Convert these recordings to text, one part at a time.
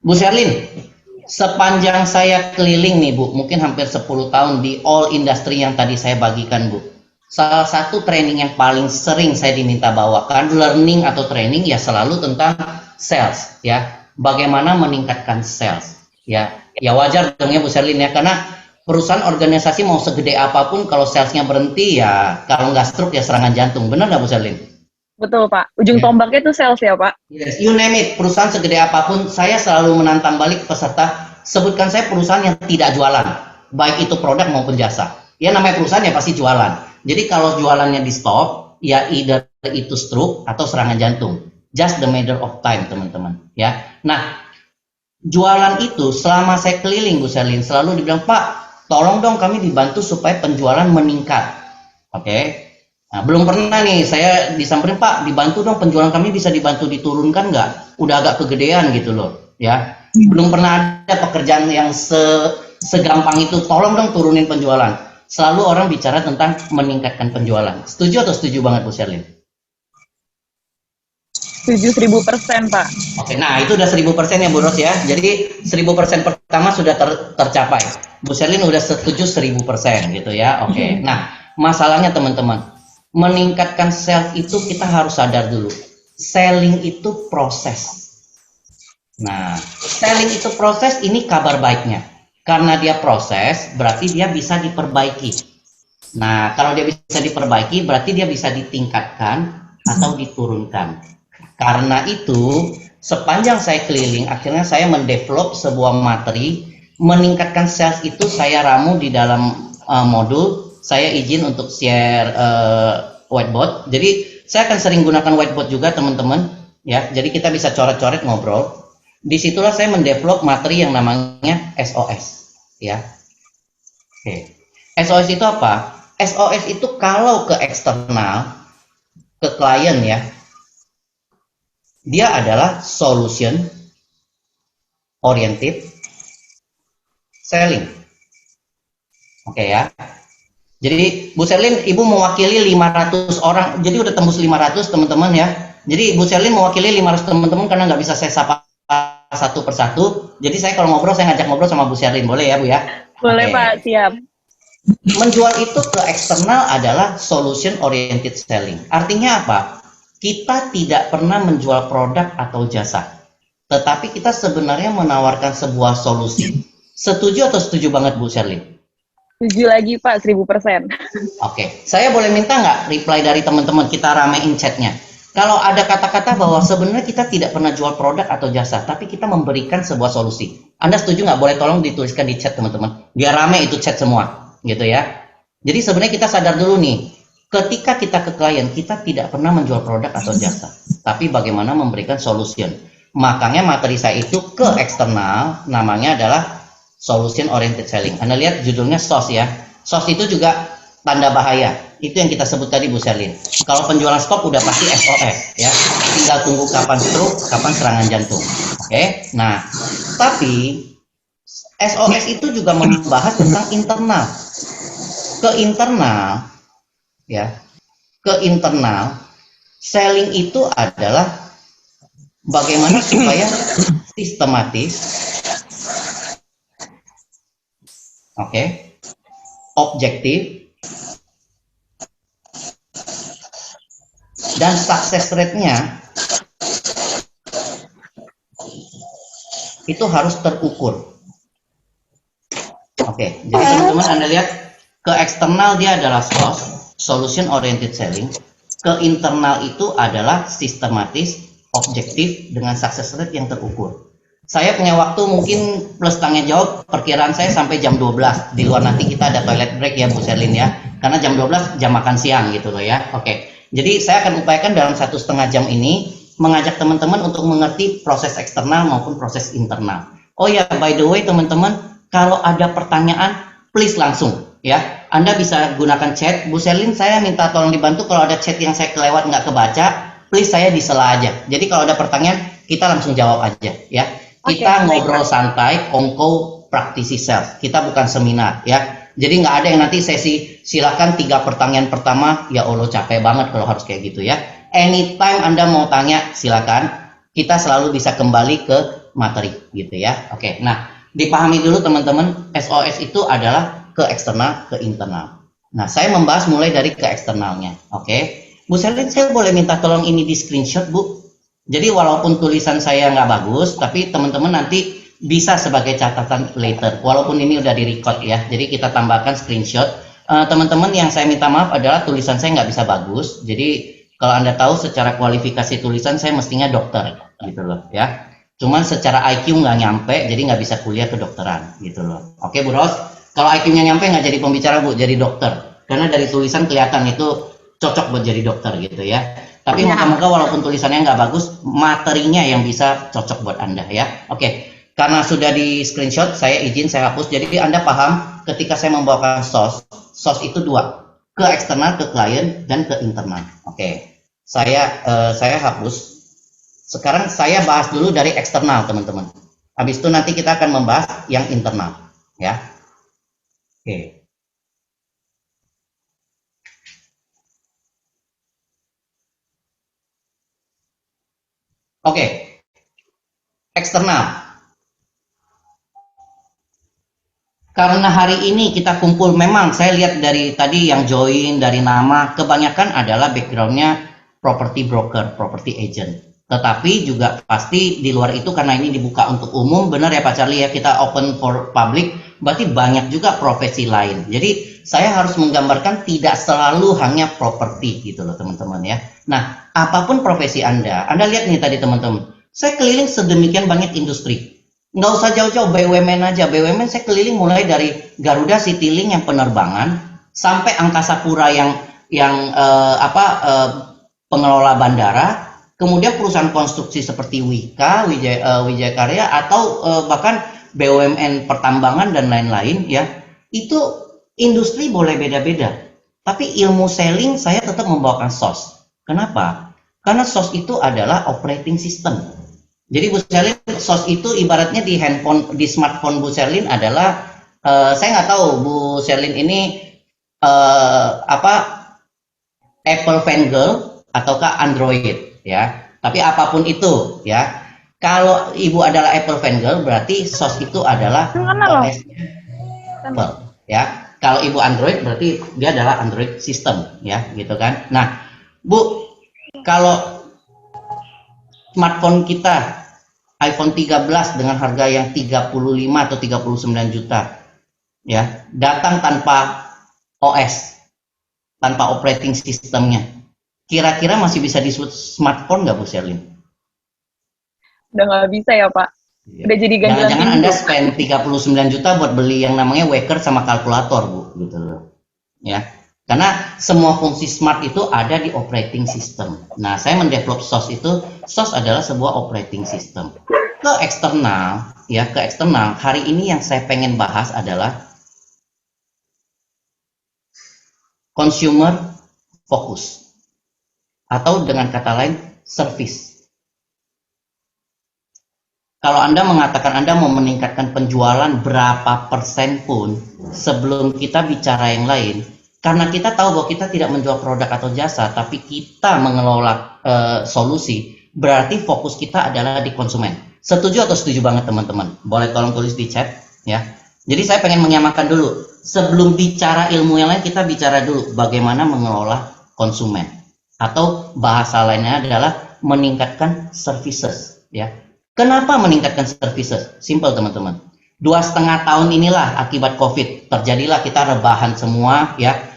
Bu Sherlin, sepanjang saya keliling nih Bu, mungkin hampir 10 tahun di all industry yang tadi saya bagikan Bu. Salah satu training yang paling sering saya diminta bawakan, learning atau training ya selalu tentang sales ya. Bagaimana meningkatkan sales ya. Ya wajar dong ya Bu Sherlin ya, karena perusahaan organisasi mau segede apapun kalau salesnya berhenti ya kalau nggak stroke ya serangan jantung. Benar nggak Bu Sherlin? Betul, Pak. Ujung Ya. tombaknya itu sales ya, Pak? Yes, you name it, perusahaan segede apapun, saya selalu menantang balik peserta, sebutkan saya perusahaan yang tidak jualan, baik itu produk maupun jasa. Ya namanya perusahaan ya pasti jualan. Jadi kalau jualannya di stop, ya either itu stroke atau serangan jantung. Just the matter of time, teman-teman. Ya. Nah, jualan itu selama saya keliling, Bu Selin, selalu dibilang, Pak, tolong dong kami dibantu supaya penjualan meningkat. Oke. Nah, belum pernah nih saya disamperin, Pak, dibantu dong penjualan kami bisa dibantu diturunkan nggak? Udah agak kegedean gitu loh, ya. Belum pernah ada pekerjaan yang segampang itu, tolong dong turunin penjualan. Selalu orang bicara tentang meningkatkan penjualan. Setuju atau setuju banget Bu Sherlin? Setuju 1000%, Pak. Oke, nah itu udah 1000% ya Bu Ros ya. Jadi 1000% pertama sudah tercapai. Bu Sherlin udah setuju 1000% gitu ya. Oke. Nah, masalahnya teman-teman, meningkatkan sales itu kita harus sadar dulu. Selling itu proses. Nah, selling itu proses, ini kabar baiknya. Karena dia proses, berarti dia bisa diperbaiki. Nah, kalau dia bisa diperbaiki, berarti dia bisa ditingkatkan atau diturunkan. Karena itu, sepanjang saya keliling, akhirnya saya mendevelop sebuah materi, meningkatkan sales itu saya ramu di dalam modul. Saya izin untuk share whiteboard. Jadi, saya akan sering gunakan whiteboard juga, teman-teman. Ya, jadi kita bisa coret-coret ngobrol. Disitulah saya mendevelop materi yang namanya SOS. Ya, oke. SOS itu apa? SOS itu kalau ke eksternal, ke klien ya, dia adalah solution oriented selling. Oke ya. Jadi Bu Sherlin, Ibu mewakili 500 orang, jadi udah tembus 500 teman-teman ya. Jadi Bu Sherlin mewakili 500 teman-teman karena nggak bisa saya sapa satu persatu. Jadi saya kalau ngobrol, saya ngajak ngobrol sama Bu Sherlin, boleh ya Bu ya? Boleh, Oke. Pak. Siap. Menjual itu ke eksternal adalah solution oriented selling. Artinya apa? Kita tidak pernah menjual produk atau jasa, tetapi kita sebenarnya menawarkan sebuah solusi. Setuju atau setuju banget Bu Sherlin? Setuju lagi, Pak. 1000%. Oke, saya boleh minta nggak reply dari teman-teman, kita ramein chatnya. Kalau ada kata-kata bahwa sebenarnya kita tidak pernah jual produk atau jasa, tapi kita memberikan sebuah solusi. Anda setuju nggak? Boleh tolong dituliskan di chat teman-teman. Biar rame itu chat semua, gitu ya. Jadi sebenarnya kita sadar dulu nih, ketika kita ke klien, kita tidak pernah menjual produk atau jasa, tapi bagaimana memberikan solution. Makanya materi saya itu ke eksternal, namanya adalah solution oriented selling. Anda lihat judulnya SOS ya. SOS itu juga tanda bahaya. Itu yang kita sebut tadi Bu Sherlin. Kalau penjualan stop udah pasti SOS ya. Tinggal tunggu kapan stroke, kapan serangan jantung. Oke. Nah, tapi SOS itu juga membahas tentang internal. Ke internal ya. Ke internal selling itu adalah bagaimana supaya sistematis, oke, objektif, dan success rate-nya itu harus terukur. Oke, jadi teman-teman Anda lihat, ke eksternal dia adalah SOS, solution oriented selling. Ke internal itu adalah sistematis, objektif, dengan success rate yang terukur. Saya punya waktu mungkin plus tanya jawab, perkiraan saya sampai jam 12. Di luar nanti kita ada toilet break ya Bu Sherlin ya, karena jam 12 jam makan siang gitu loh ya. Oke, jadi saya akan upayakan dalam 1,5 jam ini mengajak teman-teman untuk mengerti proses eksternal maupun proses internal. Oh ya, by the way teman-teman, kalau ada pertanyaan, please langsung ya. Anda bisa gunakan chat. Bu Sherlin, saya minta tolong dibantu kalau ada chat yang saya kelewat nggak kebaca, please saya disela aja. Jadi kalau ada pertanyaan, kita langsung jawab aja ya. Kita ngobrol santai, kongko praktisi sales. Kita bukan seminar ya. Jadi nggak ada yang nanti sesi silakan 3 pertanyaan pertama, ya Allah capek banget kalau harus kayak gitu ya. Anytime Anda mau tanya silakan. Kita selalu bisa kembali ke materi gitu ya. Oke, nah dipahami dulu teman-teman, SOS itu adalah ke eksternal, ke internal. Nah, saya membahas mulai dari ke eksternalnya. Oke, Bu Selin, saya boleh minta tolong ini di screenshot, Bu. Jadi walaupun tulisan saya nggak bagus, tapi teman-teman nanti bisa sebagai catatan later. Walaupun ini udah di-record ya, jadi kita tambahkan screenshot. Teman-teman yang saya minta maaf adalah tulisan saya nggak bisa bagus. Jadi kalau Anda tahu secara kualifikasi tulisan saya mestinya dokter gitu loh ya. Cuman secara IQ nggak nyampe, jadi nggak bisa kuliah kedokteran gitu loh. Oke Bu Ros, kalau IQ-nya nyampe nggak jadi pembicara Bu, jadi dokter. Karena dari tulisan kelihatan itu cocok buat jadi dokter gitu ya. Tapi moga-moga walaupun tulisannya nggak bagus, materinya yang bisa cocok buat Anda ya. Oke, karena sudah di screenshot, saya izin saya hapus. Jadi Anda paham ketika saya membawakan SOS itu dua, ke eksternal, ke klien, dan ke internal. Oke, saya hapus. Sekarang saya bahas dulu dari eksternal teman-teman. Habis itu nanti kita akan membahas yang internal ya. Oke. Oke, eksternal. Karena hari ini kita kumpul, memang saya lihat dari tadi yang join dari nama, kebanyakan adalah backgroundnya property broker, property agent. Tetapi juga pasti di luar itu karena ini dibuka untuk umum, benar ya Pak Charlie ya, kita open for public, berarti banyak juga profesi lain. Jadi saya harus menggambarkan tidak selalu hanya properti gitu loh teman-teman ya. Nah, apapun profesi Anda lihat nih tadi teman-teman, saya keliling sedemikian banyak industri. Nggak usah jauh-jauh, BUMN aja. BUMN saya keliling mulai dari Garuda Citylink yang penerbangan sampai Angkasa Pura yang pengelola bandara, kemudian perusahaan konstruksi seperti Wika, Wijaya Karya, atau bahkan BUMN pertambangan dan lain-lain ya. Itu industri boleh beda-beda, tapi ilmu selling saya tetap membawakan SOS. Kenapa? Karena SOS itu adalah operating system. Jadi Bu Selin, SOS itu ibaratnya di handphone, di smartphone Bu Selin adalah, saya nggak tahu Bu Selin ini Apple fangirl ataukah Android ya. Tapi apapun itu ya, kalau Ibu adalah Apple fangirl berarti SOS itu adalah OS-nya Apple ya. Kalau Ibu Android berarti dia adalah Android system ya, gitu kan. Nah, Bu, kalau smartphone kita iPhone 13 dengan harga yang 35 atau 39 juta ya, datang tanpa OS, tanpa operating sistemnya, kira-kira masih bisa disebut smartphone nggak Bu Sherlyn? Udah nggak bisa ya Pak. Udah jadi ganjalan. Jangan-jangan Anda spend 39 juta buat beli yang namanya waker sama kalkulator Bu, gitu loh ya. Karena semua fungsi smart itu ada di operating system. Nah, saya mendevelop SOS itu, SOS adalah sebuah operating system. Ke eksternal, ya ke eksternal, hari ini yang saya pengen bahas adalah consumer focus. Atau dengan kata lain, service. Kalau Anda mengatakan Anda mau meningkatkan penjualan berapa persen pun, sebelum kita bicara yang lain, karena kita tahu bahwa kita tidak menjual produk atau jasa, tapi kita mengelola solusi, berarti fokus kita adalah di konsumen. Setuju atau setuju banget teman-teman? Boleh tolong tulis di chat ya. Jadi saya pengen menyamakan dulu. Sebelum bicara ilmu yang lain, kita bicara dulu bagaimana mengelola konsumen. Atau bahasa lainnya adalah meningkatkan services ya. Kenapa meningkatkan services? Simple teman-teman. 2,5 tahun inilah akibat COVID terjadilah kita rebahan semua ya.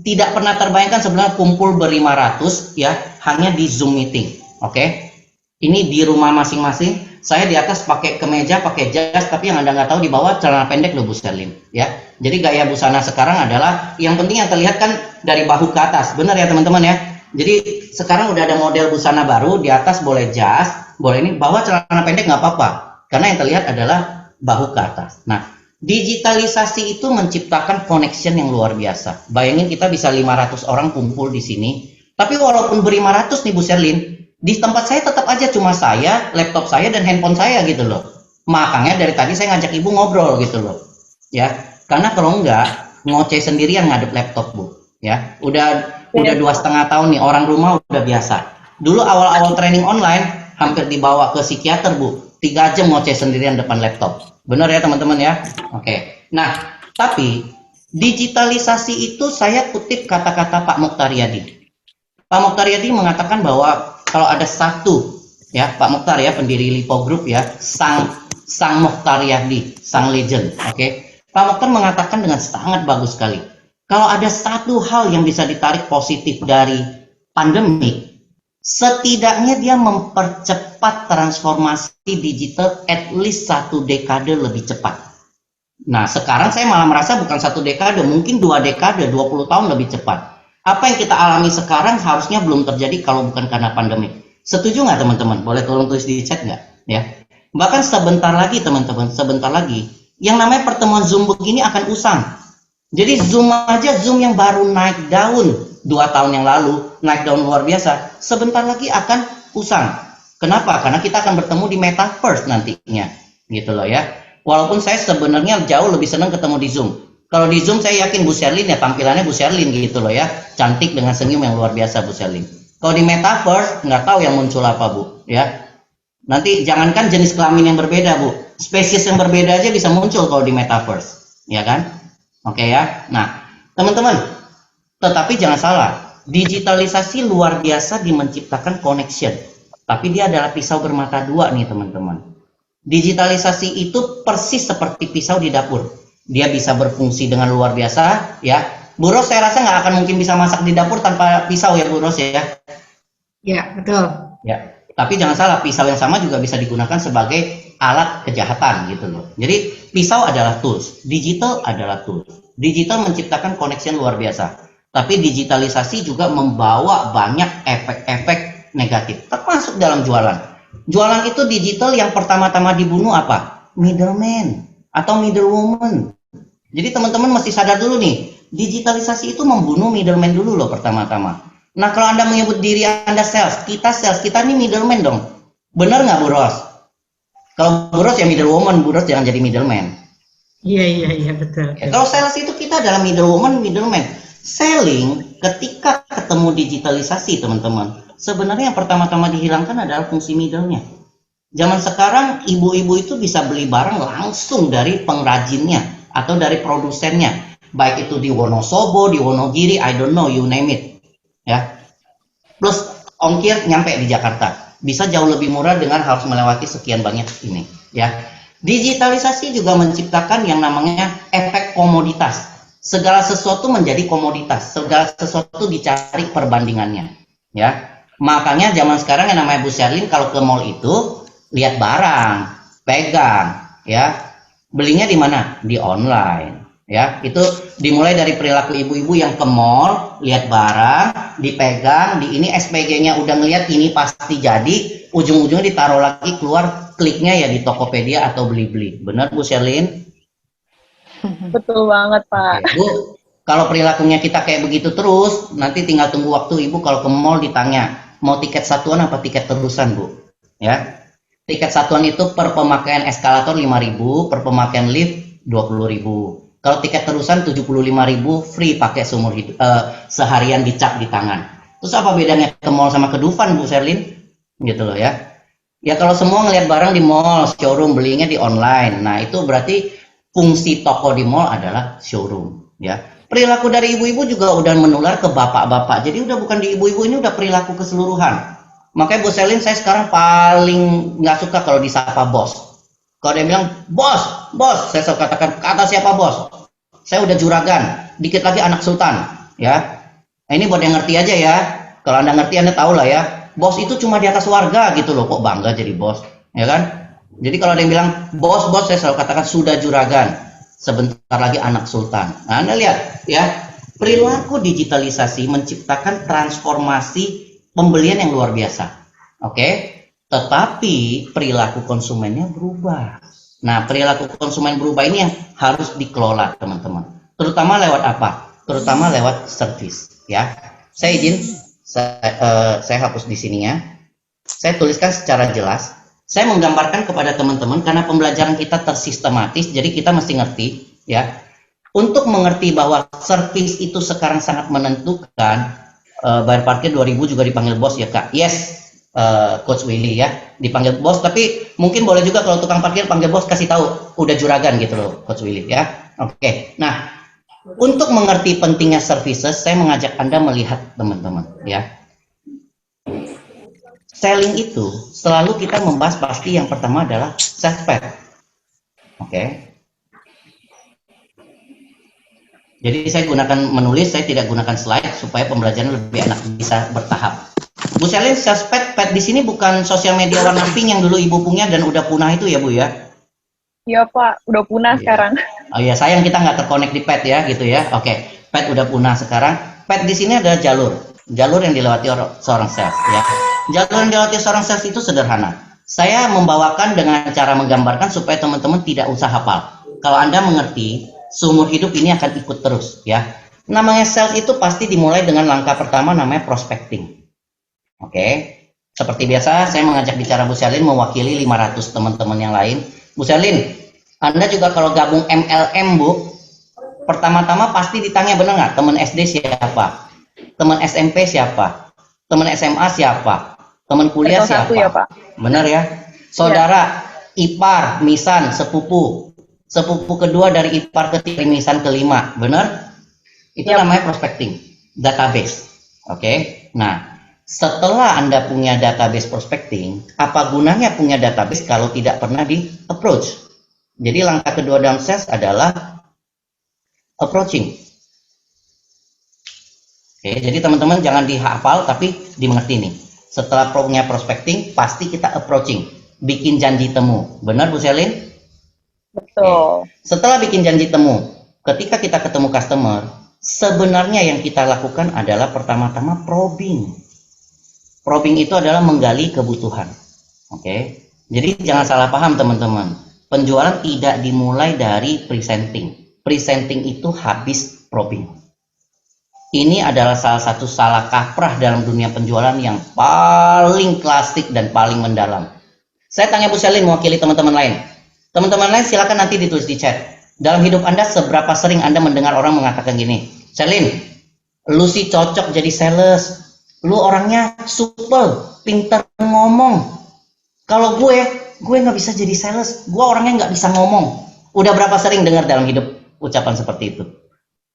Tidak pernah terbayangkan sebenarnya kumpul ber-500 ya hanya di Zoom meeting. Oke. Ini di rumah masing-masing. Saya di atas pakai kemeja, pakai jas, tapi yang Anda nggak tahu di bawah celana pendek loh Bu Sherlyn ya. Jadi gaya busana sekarang adalah yang penting yang terlihat kan dari bahu ke atas. Benar ya teman-teman ya. Jadi sekarang udah ada model busana baru, di atas boleh jas, boleh ini, bawah celana pendek nggak apa-apa. Karena yang terlihat adalah bahu ke atas. Nah, digitalisasi itu menciptakan connection yang luar biasa. Bayangin kita bisa 500 orang kumpul di sini. Tapi walaupun ber-500 nih Bu Sherlyn, di tempat saya tetap aja cuma saya, laptop saya, dan handphone saya gitu loh. Makanya dari tadi saya ngajak Ibu ngobrol gitu loh. Ya, karena kalau enggak, ngoceh sendirian ngadep laptop Bu. Ya, udah 2,5 tahun nih, orang rumah udah biasa. Dulu awal-awal training online, hampir dibawa ke psikiater Bu. 3 jam ngoceh sendirian depan laptop. Benar ya teman-teman ya? Oke. Nah, tapi digitalisasi itu saya kutip kata-kata Pak Mokhtar Yadi. Pak Mokhtar Yadi mengatakan bahwa kalau ada satu, ya Pak Mokhtar ya, pendiri Lipo Group ya, sang Mokhtar Yadi, sang legend. Oke. Pak Mokhtar mengatakan dengan sangat bagus sekali. Kalau ada satu hal yang bisa ditarik positif dari pandemi, setidaknya dia mempercepat transformasi digital at least 1 dekade lebih cepat. Nah, sekarang saya malah merasa bukan 1 dekade, mungkin 2 dekade, 20 tahun lebih cepat. Apa yang kita alami sekarang harusnya belum terjadi kalau bukan karena pandemi. Setuju nggak teman-teman? Boleh tolong tulis di chat nggak? Ya. Bahkan sebentar lagi teman-teman, sebentar lagi, yang namanya pertemuan Zoom begini akan usang. Jadi Zoom aja, Zoom yang baru naik daun 2 tahun yang lalu, naik daun luar biasa, sebentar lagi akan usang. Kenapa? Karena kita akan bertemu di Metaverse nantinya, gitu loh ya. Walaupun saya sebenarnya jauh lebih senang ketemu di Zoom. Kalau di Zoom saya yakin Bu Sherlyn ya, tampilannya Bu Sherlyn gitu loh ya, cantik dengan senyum yang luar biasa Bu Sherlyn. Kalau di Metaverse nggak tahu yang muncul apa Bu, ya. Nanti jangankan jenis kelamin yang berbeda Bu, spesies yang berbeda aja bisa muncul kalau di Metaverse, ya kan? Oke ya. Nah, teman-teman, tetapi jangan salah, digitalisasi luar biasa di menciptakan connection. Tapi dia adalah pisau bermata dua nih teman-teman. Digitalisasi itu persis seperti pisau di dapur. Dia bisa berfungsi dengan luar biasa, ya. Bu Ros, saya rasa nggak akan mungkin bisa masak di dapur tanpa pisau ya Bu Ros ya. Ya, betul. Ya. Tapi jangan salah, pisau yang sama juga bisa digunakan sebagai alat kejahatan gitu loh. Jadi pisau adalah tools, digital adalah tools. Digital menciptakan connection luar biasa. Tapi digitalisasi juga membawa banyak efek-efek negatif, termasuk dalam jualan. Jualan itu digital yang pertama-tama dibunuh apa? Middleman atau middlewoman. Jadi teman-teman mesti sadar dulu nih, digitalisasi itu membunuh middleman dulu loh pertama-tama. Nah kalau Anda menyebut diri Anda sales, kita ini middleman dong. Benar nggak Bu Ros? Kalau Bu Ros ya middlewoman, Bu Ros jangan jadi middleman. Iya, betul. Ya, kalau sales itu kita adalah middlewoman, middleman. Selling ketika ketemu digitalisasi teman-teman, sebenarnya yang pertama-tama dihilangkan adalah fungsi middle-nya. Zaman sekarang ibu-ibu itu bisa beli barang langsung dari pengrajinnya atau dari produsennya, baik itu di Wonosobo, di Wonogiri, I don't know, you name it, ya. Plus ongkir nyampe di Jakarta, bisa jauh lebih murah dengan harus melewati sekian banyak ini, ya. Digitalisasi juga menciptakan yang namanya efek komoditas. Segala sesuatu menjadi komoditas, segala sesuatu dicari perbandingannya, ya. Makanya zaman sekarang yang namanya Bu Sherlyn kalau ke mall itu lihat barang, pegang, ya. Belinya di mana? Di online, ya. Itu dimulai dari perilaku ibu-ibu yang ke mall, lihat barang, dipegang, di ini SPG-nya udah ngelihat ini pasti jadi, ujung-ujungnya ditaruh lagi keluar kliknya ya di Tokopedia atau Blibli. Benar Bu Sherlyn? Betul banget, Pak. Oke, Bu, kalau perilakunya kita kayak begitu terus, nanti tinggal tunggu waktu Ibu kalau ke mall ditanya, mau tiket satuan apa tiket terusan, Bu? Ya. Tiket satuan itu per pemakaian eskalator 5.000, per pemakaian lift 20.000. Kalau tiket terusan 75.000 free pakai seumur hidup, seharian dicap di tangan. Terus apa bedanya ke mall sama ke Dufan, Bu Sherlyn? Gitu loh ya. Ya kalau semua ngelihat barang di mall, showroom, belinya di online. Nah, itu berarti fungsi toko di mall adalah showroom, ya. Perilaku dari ibu-ibu juga udah menular ke bapak-bapak. Jadi udah bukan di ibu-ibu, ini udah perilaku keseluruhan. Makanya Bu Sherlyn saya sekarang paling nggak suka kalau disapa bos. Kalau dia bilang bos, bos, saya selalu katakan kata siapa bos? Saya udah juragan, dikit lagi anak sultan, ya. Nah, ini buat yang ngerti aja ya. Kalau Anda ngerti Anda tahu lah ya. Bos itu cuma di atas warga gitu loh, kok bangga jadi bos, ya kan? Jadi kalau ada yang bilang bos, bos, saya selalu katakan sudah juragan, sebentar lagi anak sultan. Nah, Anda lihat ya, perilaku digitalisasi menciptakan transformasi pembelian yang luar biasa. Oke? Tetapi perilaku konsumennya berubah. Nah, perilaku konsumen berubah ini yang harus dikelola, teman-teman. Terutama lewat apa? Terutama lewat service, ya. Saya izin saya hapus di sininya. Saya tuliskan secara jelas. Saya menggambarkan kepada teman-teman karena pembelajaran kita tersistematis, jadi kita mesti ngerti, ya. Untuk mengerti bahwa servis itu sekarang sangat menentukan, bayar parkir 2.000 juga dipanggil bos ya Kak. Yes, Coach Willy ya, dipanggil bos, tapi mungkin boleh juga kalau tukang parkir panggil bos, kasih tahu udah juragan gitu loh Coach Willy ya. Oke. Nah, untuk mengerti pentingnya services, saya mengajak Anda melihat teman-teman ya. Selling itu selalu kita membahas pasti yang pertama adalah self pad. Oke. Jadi saya gunakan menulis, saya tidak gunakan slide supaya pembelajaran lebih enak, bisa bertahap. Bu Selin, pad di sini bukan sosial media warna pink yang dulu ibu punya dan udah punah itu ya Bu ya? Iya Pak, udah punah sekarang. Oh iya, sayang kita nggak terkonek di pad ya, gitu ya. Oke, pad udah punah sekarang. Pad di sini adalah jalur yang dilewati seorang sales ya. Jalur yang dilewati seorang sales itu sederhana. Saya membawakan dengan cara menggambarkan supaya teman-teman tidak usah hafal. Kalau Anda mengerti, seumur hidup ini akan ikut terus ya. Namanya sales itu pasti dimulai dengan langkah pertama namanya prospecting. Oke. Seperti biasa saya mengajak bicara Bu Selin mewakili 500 teman-teman yang lain. Bu Selin, Anda juga kalau gabung MLM Bu, pertama-tama pasti ditanya benar nggak? Teman SD siapa? Teman SMP siapa? Teman SMA siapa? Teman kuliah siapa? Ya, Pak. Benar ya? Saudara, ipar, misan, sepupu. Sepupu kedua dari ipar ketiga, misan kelima. Benar? Itu namanya prospecting, database. Oke. Nah, setelah Anda punya database prospecting, apa gunanya punya database kalau tidak pernah di approach? Jadi langkah kedua dalam sales adalah approaching. Oke, jadi teman-teman jangan dihafal tapi dimengerti nih. Setelah punya prospecting, pasti kita approaching, bikin janji temu. Benar Bu Selin? Betul. Oke. Setelah bikin janji temu, ketika kita ketemu customer, sebenarnya yang kita lakukan adalah pertama-tama probing. Probing itu adalah menggali kebutuhan. Oke. Jadi jangan salah paham teman-teman. Penjualan tidak dimulai dari presenting. Presenting itu habis probing. Ini adalah salah satu salah kaprah dalam dunia penjualan yang paling klasik dan paling mendalam. Saya tanya Bu Selin mewakili teman-teman lain. Teman-teman lain silakan nanti ditulis di chat. Dalam hidup Anda seberapa sering Anda mendengar orang mengatakan gini, Selin, lu sih cocok jadi sales. Lu orangnya supel, pintar ngomong. Kalau gue nggak bisa jadi sales. Gue orangnya nggak bisa ngomong. Udah berapa sering dengar dalam hidup ucapan seperti itu?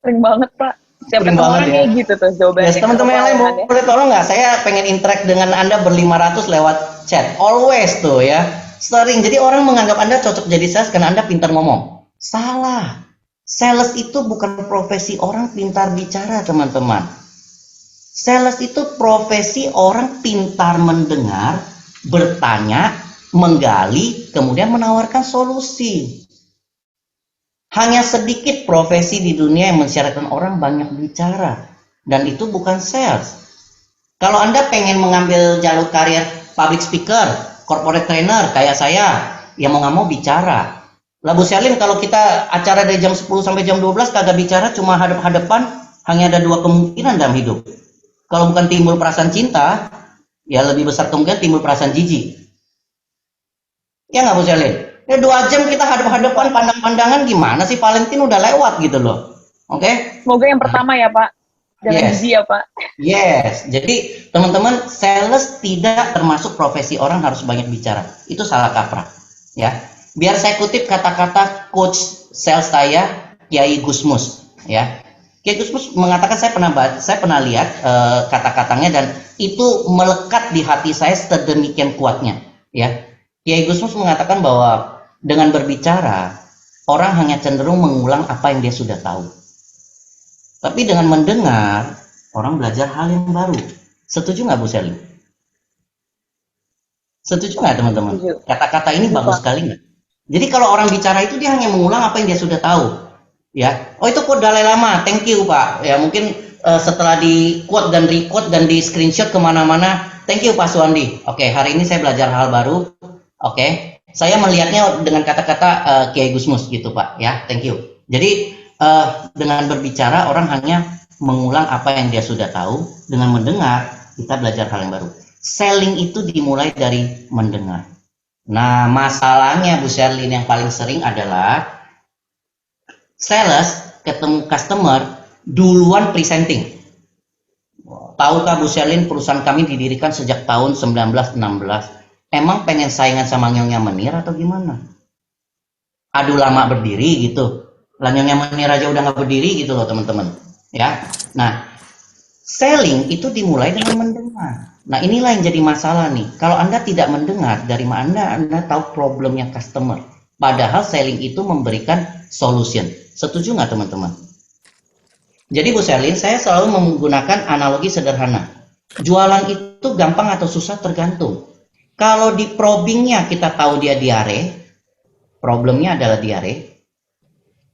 Sering banget Pak. Setiap Sering banget ya. Kayak gitu tuh jawabannya. Yes, teman-teman yang lain boleh tolong nggak? Saya pengen interact dengan Anda ber-500 lewat chat. Always tuh ya. Sering. Jadi orang menganggap Anda cocok jadi sales karena Anda pintar ngomong. Salah. Sales itu bukan profesi orang pintar bicara, teman-teman. Sales itu profesi orang pintar mendengar, bertanya, menggali, kemudian menawarkan solusi. Hanya sedikit profesi di dunia yang mensyaratkan orang banyak bicara. Dan itu bukan sales. Kalau Anda pengen mengambil jalur karir public speaker, corporate trainer, kayak saya, ya mau nggak mau bicara. Lah Bu Selin, kalau kita acara dari jam 10 sampai jam 12 kagak bicara, cuma hadap-hadapan, hanya ada dua kemungkinan dalam hidup. Kalau bukan timbul perasaan cinta, ya lebih besar kemungkinan timbul perasaan jijik. Ya nggak Bu Selin? Ya 2 jam kita hadap-hadapan, pandang-pandangan, gimana sih? Valentine udah lewat gitu loh. Oke? Semoga yang pertama ya Pak. Jangan jijik ya Pak. Yes. Jadi teman-teman, sales tidak termasuk profesi orang harus banyak bicara. Itu salah kaprah. Ya. Biar saya kutip kata-kata coach sales saya, Kiai Gusmus. Ya. Kiai Gusmus mengatakan, saya pernah lihat kata-katanya dan itu melekat di hati saya sedemikian kuatnya. Ya. Kiai Gusmus mengatakan bahwa dengan berbicara orang hanya cenderung mengulang apa yang dia sudah tahu. Tapi dengan mendengar orang belajar hal yang baru. Setuju nggak Bu Selin? Setuju nggak teman-teman? Kata-kata ini bagus sekali nggak? Jadi kalau orang bicara itu dia hanya mengulang apa yang dia sudah tahu. Ya, oh itu quote Dalai Lama, thank you Pak. Ya mungkin setelah di quote dan requote dan di screenshot kemana-mana, thank you Pak Suwandi. Oke, hari ini saya belajar hal baru. Oke, saya melihatnya dengan kata-kata Kiai Gusmus gitu Pak. Ya, thank you. Jadi dengan berbicara orang hanya mengulang apa yang dia sudah tahu. Dengan mendengar kita belajar hal yang baru. Selling itu dimulai dari mendengar. Nah, masalahnya Bu Sherlyn yang paling sering adalah sales ketemu customer duluan presenting. Tahukah Bu Sherlyn, perusahaan kami didirikan sejak tahun 1916. Emang pengen saingan sama Nyonya Menir atau gimana? Aduh, lama berdiri gitu. Lah Nyonya Menir aja udah nggak berdiri gitu loh teman-teman. Ya, nah selling itu dimulai dengan mendengar. Nah inilah yang jadi masalah nih. Kalau Anda tidak mendengar, dari mana Anda tahu problemnya customer? Padahal selling itu memberikan solution. Setuju nggak teman-teman? Jadi Bu Sherlyn, saya selalu menggunakan analogi sederhana. Jualan itu gampang atau susah tergantung. Kalau di probingnya kita tahu dia diare, problemnya adalah diare.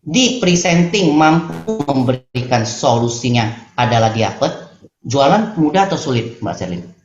Di presenting mampu memberikan solusinya adalah diapet. Jualan mudah atau sulit, Mbak Sherlyn?